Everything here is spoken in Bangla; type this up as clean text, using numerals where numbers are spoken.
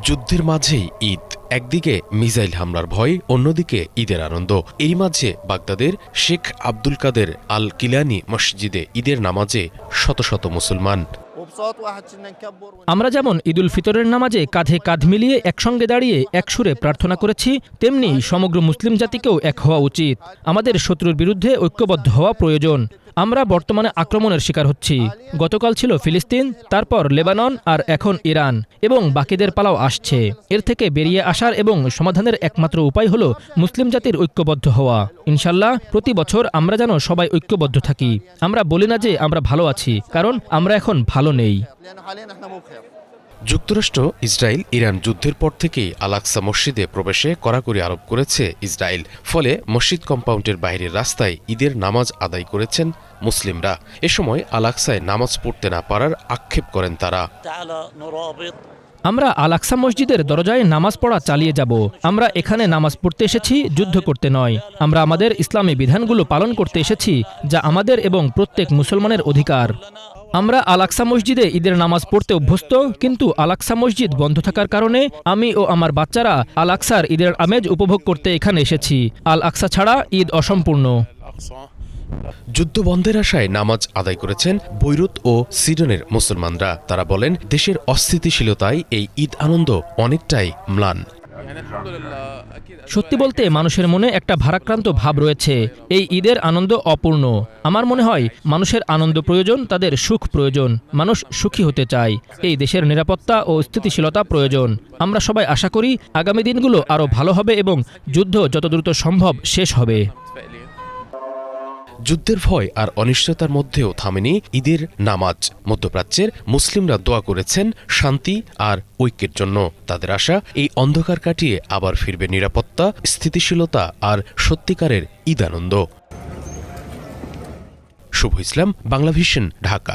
যুদ্ধের মাঝেই ঈদ, একদিকে মিসাইল হামলার ভয়, অন্যদিকে ঈদের আনন্দ। এই মাঝে বাগদাদের শেখ আব্দুল কাদের আল কিলানি মসজিদে ঈদের নামাজে শত শত মুসলমান। আমরা যেমন ঈদুল ফিতরের নামাজে কাঁধে কাঁধ মিলিয়ে একসঙ্গে দাঁড়িয়ে একসুরে প্রার্থনা করেছি, তেমনি সমগ্র মুসলিম জাতিকেও এক হওয়া উচিত। আমাদের শত্রুর বিরুদ্ধে ঐক্যবদ্ধ হওয়া প্রয়োজন। আমরা বর্তমানে আক্রমণের শিকার হচ্ছি। গতকাল ছিল ফিলিস্তিন, তারপর লেবানন, আর এখন ইরান, এবং বাকিদের পালাও আসছে। এর থেকে বেরিয়ে আসার এবং সমাধানের একমাত্র উপায় হলো মুসলিম জাতির ঐক্যবদ্ধ হওয়া। ইনশাল্লাহ প্রতি বছর আমরা যেন সবাই ঐক্যবদ্ধ থাকি। আমরা বলি না যে আমরা ভালো আছি, কারণ আমরা এখন ভালো নেই। যুক্তরাষ্ট্র, ইসরায়েল, ইরান যুদ্ধের পর থেকেই আল আকসা মসজিদে প্রবেশে কড়াকড়ি আরোপ করেছে ইসরায়েল। ফলে মসজিদ কম্পাউন্ডের বাইরের রাস্তায় ঈদের নামাজ আদায় করেছেন মুসলিমরা। এ সময় আল আকসায় নামাজ পড়তে না পারার আক্ষেপ করেন তারা। আমরা আল আকসা মসজিদের দরজায় নামাজ পড়া চালিয়ে যাব। আমরা এখানে নামাজ পড়তে এসেছি, যুদ্ধ করতে নয়। আমরা আমাদের ইসলামী বিধানগুলো পালন করতে এসেছি, যা আমাদের এবং প্রত্যেক মুসলমানের অধিকার। আমরা আল আকসা মসজিদে ঈদের নামাজ পড়তে অভ্যস্ত, কিন্তু আল আকসা মসজিদ বন্ধ থাকার কারণে আমি ও আমার বাচ্চারা আল আকসার ঈদের আমেজ উপভোগ করতে এখানে এসেছি। আল আকসা ছাড়া ঈদ অসম্পূর্ণ। যুদ্ধ বন্ধের আশায় নামাজ আদায় করেছেন বৈরুত ও সিডনের মুসলমানরা। তারা বলেন, দেশের অস্থিতিশীলতায় এই ঈদ আনন্দ অনেকটাই ম্লান। সত্যি বলতে মানুষের মনে একটা ভারাক্রান্ত ভাব রয়েছে। এই ঈদের আনন্দ অপূর্ণ। আমার মনে হয় মানুষের আনন্দ প্রয়োজন, তাদের সুখ প্রয়োজন। মানুষ সুখী হতে চায়। এই দেশের নিরাপত্তা ও স্থিতিশীলতা প্রয়োজন। আমরা সবাই আশা করি আগামী দিনগুলো আরও ভালো হবে এবং যুদ্ধ যত দ্রুত সম্ভব শেষ হবে। যুদ্ধের ভয় আর অনিশ্চয়তার মধ্যেও থামেনি ঈদের নামাজ। মধ্যপ্রাচ্যের মুসলিমরা দোয়া করেছেন শান্তি আর ঐক্যের জন্য। তাদের আশা, এই অন্ধকার কাটিয়ে আবার ফিরবে নিরাপত্তা, স্থিতিশীলতা আর সত্যিকারের ঈদ আনন্দ। শুভ ইসলাম, বাংলাভিশন, ঢাকা।